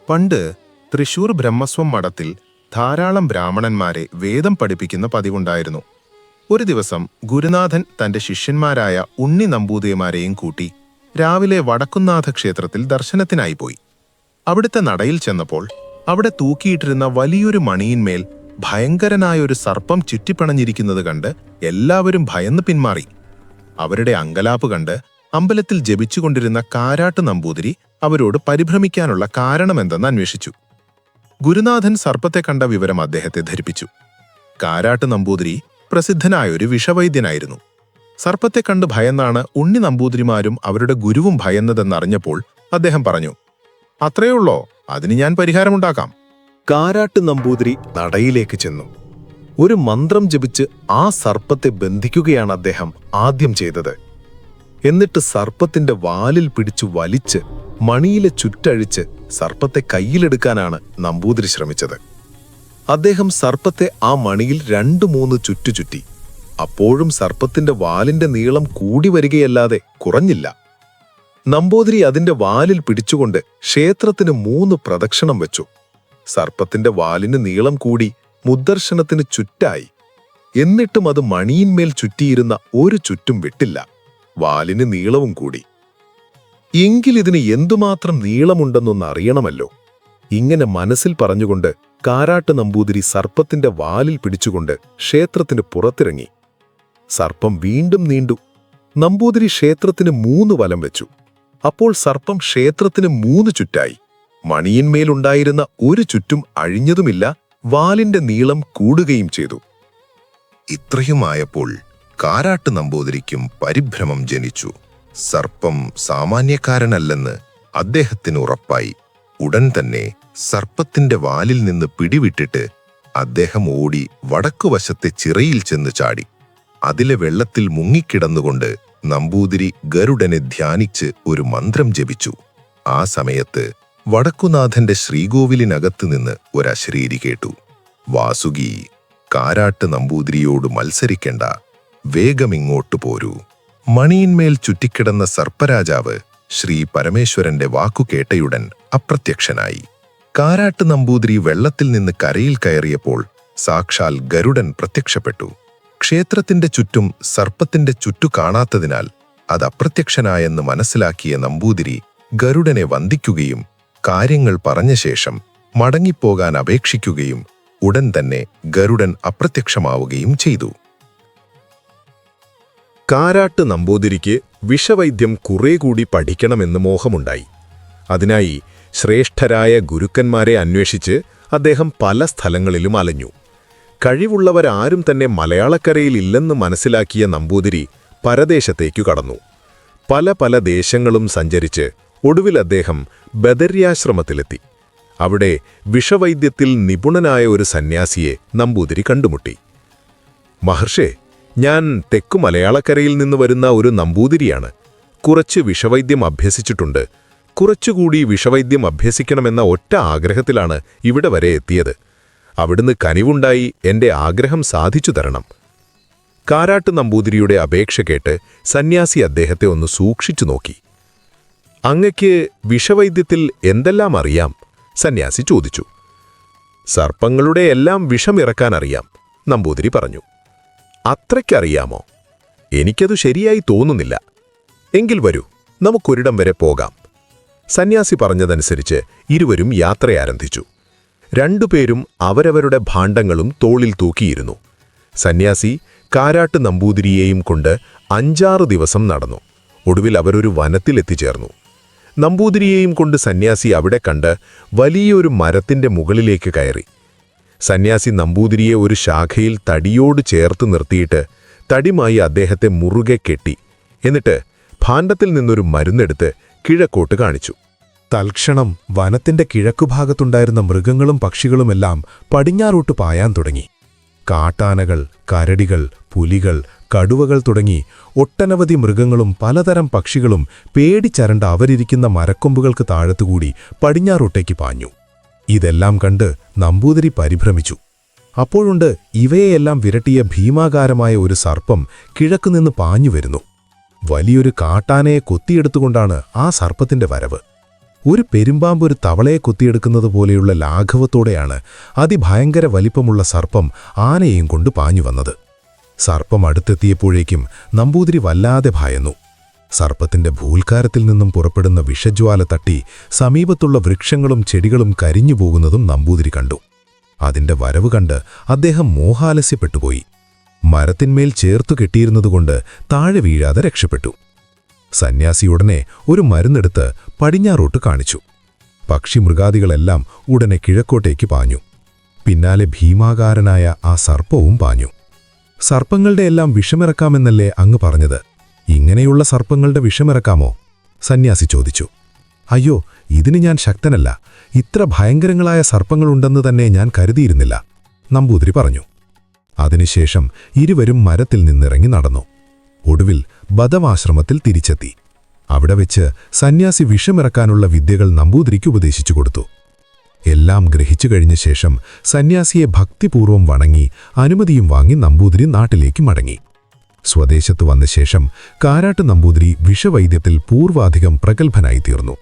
പണ്ട് തൃശൂർ ബ്രഹ്മസ്വം മഠത്തിൽ ധാരാളം ബ്രാഹ്മണന്മാരെ വേദം പഠിപ്പിക്കുന്ന പതിവുണ്ടായിരുന്നു. ഒരു ദിവസം ഗുരുനാഥൻ തന്റെ ശിഷ്യന്മാരായ ഉണ്ണി നമ്പൂതിരിമാരെയും കൂട്ടി രാവിലെ വടക്കുംനാഥ ക്ഷേത്രത്തിൽ ദർശനത്തിനായി പോയി. അവിടുത്തെ നടയിൽ ചെന്നപ്പോൾ അവിടെ തൂക്കിയിട്ടിരുന്ന വലിയൊരു മണിയിന്മേൽ ഭയങ്കരനായൊരു സർപ്പം ചുറ്റിപ്പിണഞ്ഞിരിക്കുന്നത് കണ്ട് എല്ലാവരും ഭയന്ന് പിന്മാറി. അവരുടെ അങ്കലാപ്പ് കണ്ട് അമ്പലത്തിൽ ജപിച്ചുകൊണ്ടിരുന്ന കാരാട്ട് നമ്പൂതിരി അവരോട് പരിഭ്രമിക്കാനുള്ള കാരണമെന്തെന്ന് അന്വേഷിച്ചു. ഗുരുനാഥൻ സർപ്പത്തെ കണ്ട വിവരം അദ്ദേഹത്തെ ധരിപ്പിച്ചു. കാരാട്ട് നമ്പൂതിരി പ്രസിദ്ധനായൊരു വിഷവൈദ്യനായിരുന്നു. സർപ്പത്തെ കണ്ട് ഭയന്നാണ് ഉണ്ണി നമ്പൂതിരിമാരും അവരുടെ ഗുരുവും ഭയന്നതെന്നറിഞ്ഞപ്പോൾ അദ്ദേഹം പറഞ്ഞു, അത്രയുള്ളോ, അതിന് ഞാൻ പരിഹാരമുണ്ടാക്കാം. കാരാട്ട് നമ്പൂതിരി നടയിലേക്ക് ചെന്നു. ഒരു മന്ത്രം ജപിച്ച് ആ സർപ്പത്തെ ബന്ധിക്കുകയാണ് അദ്ദേഹം ആദ്യം ചെയ്തത്. എന്നിട്ട് സർപ്പത്തിന്റെ വാലിൽ പിടിച്ചു വലിച്ച് മണിയിലെ ചുറ്റഴിച്ച് സർപ്പത്തെ കയ്യിലെടുക്കാനാണ് നമ്പൂതിരി ശ്രമിച്ചത്. അദ്ദേഹം സർപ്പത്തെ ആ മണിയിൽ 2-3 ചുറ്റു ചുറ്റി. അപ്പോഴും സർപ്പത്തിന്റെ വാലിന്റെ നീളം കൂടി വരികയല്ലാതെ കുറഞ്ഞില്ല. നമ്പൂതിരി അതിന്റെ വാലിൽ പിടിച്ചുകൊണ്ട് ക്ഷേത്രത്തിന് 3 പ്രദക്ഷിണം വെച്ചു. സർപ്പത്തിന്റെ വാലിന് നീളം കൂടി മുദ്ദർശനത്തിന് ചുറ്റായി. എന്നിട്ടും അത് മണിയിന്മേൽ ചുറ്റിയിരുന്ന ഒരു ചുറ്റും വിട്ടില്ല. വാലിന് നീളവും കൂടി. എങ്കിലിതിന് എന്തുമാത്രം നീളമുണ്ടെന്നൊന്ന് അറിയണമല്ലോ. ഇങ്ങനെ മനസ്സിൽ പറഞ്ഞുകൊണ്ട് കാരാട്ട് നമ്പൂതിരി സർപ്പത്തിന്റെ വാലിൽ പിടിച്ചുകൊണ്ട് ക്ഷേത്രത്തിന് പുറത്തിറങ്ങി. സർപ്പം വീണ്ടും നീണ്ടു. നമ്പൂതിരി ക്ഷേത്രത്തിന് 3 വലം വെച്ചു. അപ്പോൾ സർപ്പം ക്ഷേത്രത്തിന് 3 ചുറ്റായി. മണിയിന്മേലുണ്ടായിരുന്ന ഒരു ചുറ്റും അഴിഞ്ഞതുമില്ല, വാലിന്റെ നീളം കൂടുകയും ചെയ്തു. ഇത്രയുമായപ്പോൾ കാരാട്ട് നമ്പൂതിരിക്കും പരിഭ്രമം ജനിച്ചു. സർപ്പം സാമാന്യക്കാരനല്ലെന്ന് അദ്ദേഹത്തിന് ഉറപ്പായി. ഉടൻ തന്നെ സർപ്പത്തിന്റെ വാലിൽ നിന്ന് പിടിവിട്ടിട്ട് അദ്ദേഹം ഓടി വടക്കുവശത്തെ ചിറയിൽ ചെന്ന് ചാടി. അതിലെ വെള്ളത്തിൽ മുങ്ങിക്കിടന്നുകൊണ്ട് നമ്പൂതിരി ഗരുഡനെ ധ്യാനിച്ച് ഒരു മന്ത്രം ജപിച്ചു. ആ സമയത്ത് വടക്കുനാഥന്റെ ശ്രീകോവിലിനകത്ത് നിന്ന് ഒരശരീരി കേട്ടു. വാസുകി, കാരാട്ട് നമ്പൂതിരിയോട് മത്സരിക്കണ്ട, വേഗമിങ്ങോട്ടു പോരൂ. മണിയിന്മേൽ ചുറ്റിക്കിടന്ന സർപ്പരാജാവ് ശ്രീ പരമേശ്വരന്റെ വാക്കുകേട്ടയുടൻ അപ്രത്യക്ഷനായി. കാരാട്ട് നമ്പൂതിരി വെള്ളത്തിൽ നിന്ന് കരയിൽ കയറിയപ്പോൾ സാക്ഷാൽ ഗരുഡൻ പ്രത്യക്ഷപ്പെട്ടു. ക്ഷേത്രത്തിന്റെ ചുറ്റും സർപ്പത്തിന്റെ ചുറ്റു കാണാത്തതിനാൽ അത് അപ്രത്യക്ഷനായെന്ന് മനസ്സിലാക്കിയ നമ്പൂതിരി ഗരുഡനെ വന്ദിക്കുകയും കാര്യങ്ങൾ പറഞ്ഞ ശേഷം മടങ്ങിപ്പോകാൻ അപേക്ഷിക്കുകയും ഉടൻ തന്നെ ഗരുഡൻ അപ്രത്യക്ഷമാവുകയും ചെയ്തു. കാരാട്ട് നമ്പൂതിരിക്ക് വിഷവൈദ്യം കുറെ കൂടി പഠിക്കണമെന്ന് മോഹമുണ്ടായി. അതിനായി ശ്രേഷ്ഠരായ ഗുരുക്കന്മാരെ അന്വേഷിച്ച് അദ്ദേഹം പല സ്ഥലങ്ങളിലും അലഞ്ഞു. കഴിവുള്ളവരാരും തന്നെ മലയാളക്കരയിൽ ഇല്ലെന്ന് മനസ്സിലാക്കിയ നമ്പൂതിരി പരദേശത്തേക്കു കടന്നു. പല ദേശങ്ങളും സഞ്ചരിച്ച് ഒടുവിൽ അദ്ദേഹം ബദര്യാശ്രമത്തിലെത്തി. അവിടെ വിഷവൈദ്യത്തിൽ നിപുണനായ ഒരു സന്യാസിയെ നമ്പൂതിരി കണ്ടുമുട്ടി. മഹർഷേ, ഞാൻ തെക്കു മലയാളക്കരയിൽ നിന്ന് വരുന്ന ഒരു നമ്പൂതിരിയാണ്. കുറച്ച് വിഷവൈദ്യം അഭ്യസിച്ചിട്ടുണ്ട്. കുറച്ചുകൂടി വിഷവൈദ്യം അഭ്യസിക്കണമെന്ന ഒറ്റ ആഗ്രഹത്തിലാണ് ഇവിടെ വരെ എത്തിയത്. അവിടുന്ന് കനിവുണ്ടായി എന്റെ ആഗ്രഹം സാധിച്ചു തരണം. കാരാട്ട് നമ്പൂതിരിയുടെ അപേക്ഷ കേട്ട് സന്യാസി അദ്ദേഹത്തെ ഒന്ന് സൂക്ഷിച്ചു നോക്കി. അങ്ങയ്ക്ക് വിഷവൈദ്യത്തിൽ എന്തെല്ലാം അറിയാം? സന്യാസി ചോദിച്ചു. സർപ്പങ്ങളുടെ എല്ലാം വിഷമിറക്കാനറിയാം, നമ്പൂതിരി പറഞ്ഞു. അത്രയ്ക്കറിയാമോ? എനിക്കതു ശരിയായി തോന്നുന്നില്ല. എങ്കിൽ വരൂ, നമുക്കൊരിടം വരെ പോകാം. സന്യാസി പറഞ്ഞതനുസരിച്ച് ഇരുവരും യാത്രയാരംഭിച്ചു. 2 പേരും അവരവരുടെ ഭാണ്ഡങ്ങളും തോളിൽ തൂക്കിയിരുന്നു. സന്യാസി കാരാട്ട് നമ്പൂതിരിയെയും കൊണ്ട് 5-6 ദിവസം നടന്നു. ഒടുവിൽ അവരൊരു വനത്തിലെത്തിച്ചേർന്നു. നമ്പൂതിരിയെയും കൊണ്ട് സന്യാസി അവിടെ കണ്ട് വലിയൊരു മരത്തിന്റെ മുകളിലേക്ക് കയറി. സന്യാസി നമ്പൂതിരിയെ ഒരു ശാഖയിൽ തടിയോട് ചേർത്ത് നിർത്തിയിട്ട് തടിമായി അദ്ദേഹത്തെ മുറുകെ കെട്ടി. എന്നിട്ട് ഭാണ്ഡത്തിൽ നിന്നൊരു മരുന്നെടുത്ത് കിഴക്കോട്ട് കാണിച്ചു. തൽക്ഷണം വനത്തിന്റെ കിഴക്കുഭാഗത്തുണ്ടായിരുന്ന മൃഗങ്ങളും പക്ഷികളുമെല്ലാം പടിഞ്ഞാറോട്ട് പായാൻ തുടങ്ങി. കാട്ടാനകൾ, കരടികൾ, പുലികൾ, കടുവകൾ തുടങ്ങി ഒട്ടനവധി മൃഗങ്ങളും പലതരം പക്ഷികളും പേടിച്ചരണ്ട അവരിയ്ക്കുന്ന മരക്കൊമ്പുകൾക്ക് താഴത്തുകൂടി പടിഞ്ഞാറോട്ടേക്ക് പാഞ്ഞു. ഇതെല്ലാം കണ്ട് നമ്പൂതിരി പരിഭ്രമിച്ചു. അപ്പോഴുണ്ട് ഇവയെയെല്ലാം വിരട്ടിയ ഭീമാകാരമായ ഒരു സർപ്പം കിഴക്കുനിന്ന് പാഞ്ഞുവരുന്നു. വലിയൊരു കാട്ടാനയെ കൊത്തിയെടുത്തുകൊണ്ടാണ് ആ സർപ്പത്തിന്റെ വരവ്. ഒരു പെരുമ്പാമ്പ് ഒരു തവളയെ കൊത്തിയെടുക്കുന്നത് പോലെയുള്ള ലാഘവത്തോടെയാണ് അതിഭയങ്കര വലിപ്പമുള്ള സർപ്പം ആനയെയും കൊണ്ട് പാഞ്ഞു വന്നത്. സർപ്പം അടുത്തെത്തിയപ്പോഴേക്കും നമ്പൂതിരി വല്ലാതെ ഭയന്നു. സർപ്പത്തിന്റെ ഭൂൽക്കാരത്തിൽ നിന്നും പുറപ്പെടുന്ന വിഷജ്വാല തട്ടി സമീപത്തുള്ള വൃക്ഷങ്ങളും ചെടികളും കരിഞ്ഞു പോകുന്നതും നമ്പൂതിരി കണ്ടു. അതിന്റെ വരവ് കണ്ട് അദ്ദേഹം മോഹാലസ്യപ്പെട്ടുപോയി. മരത്തിന്മേൽ ചേർത്തു കെട്ടിയിരുന്നതുകൊണ്ട് താഴെ വീഴാതെ രക്ഷപ്പെട്ടു. സന്യാസി ഉടനെ ഒരു മരുന്നെടുത്ത് പടിഞ്ഞാറോട്ട് കാണിച്ചു. പക്ഷിമൃഗാദികളെല്ലാം ഉടനെ കിഴക്കോട്ടേക്ക് പാഞ്ഞു. പിന്നാലെ ഭീമാകാരനായ ആ സർപ്പവും പാഞ്ഞു. സർപ്പങ്ങളുടെ എല്ലാം വിഷമിറക്കാമെന്നല്ലേ അങ്ങ് പറഞ്ഞത്? ഇങ്ങനെയുള്ള സർപ്പങ്ങളുടെ വിഷമിറക്കാമോ? സന്യാസി ചോദിച്ചു. അയ്യോ, ഇതിന് ഞാൻ ശക്തനല്ല. ഇത്ര ഭയങ്കരങ്ങളായ സർപ്പങ്ങളുണ്ടെന്ന് തന്നെ ഞാൻ കരുതിയിരുന്നില്ല, നമ്പൂതിരി പറഞ്ഞു. അതിനുശേഷം ഇരുവരും മരത്തിൽ നിന്നിറങ്ങി നടന്നു. ഒടുവിൽ ബദവാശ്രമത്തിൽ തിരിച്ചെത്തി. അവിടെ വെച്ച് സന്യാസി വിഷമിറക്കാനുള്ള വിദ്യകൾ നമ്പൂതിരിക്ക് ഉപദേശിച്ചു കൊടുത്തു. എല്ലാം ഗ്രഹിച്ചു കഴിഞ്ഞ ശേഷം സന്യാസിയെ ഭക്തിപൂർവ്വം വണങ്ങി അനുമതിയും വാങ്ങി നമ്പൂതിരി നാട്ടിലേക്ക് മടങ്ങി. സ്വദേശത്ത് വന്ന ശേഷം കാരാട്ട് നമ്പൂതിരി വിഷവൈദ്യത്തിൽ പൂർവാധികം പ്രഗത്ഭനായിത്തീർന്നു.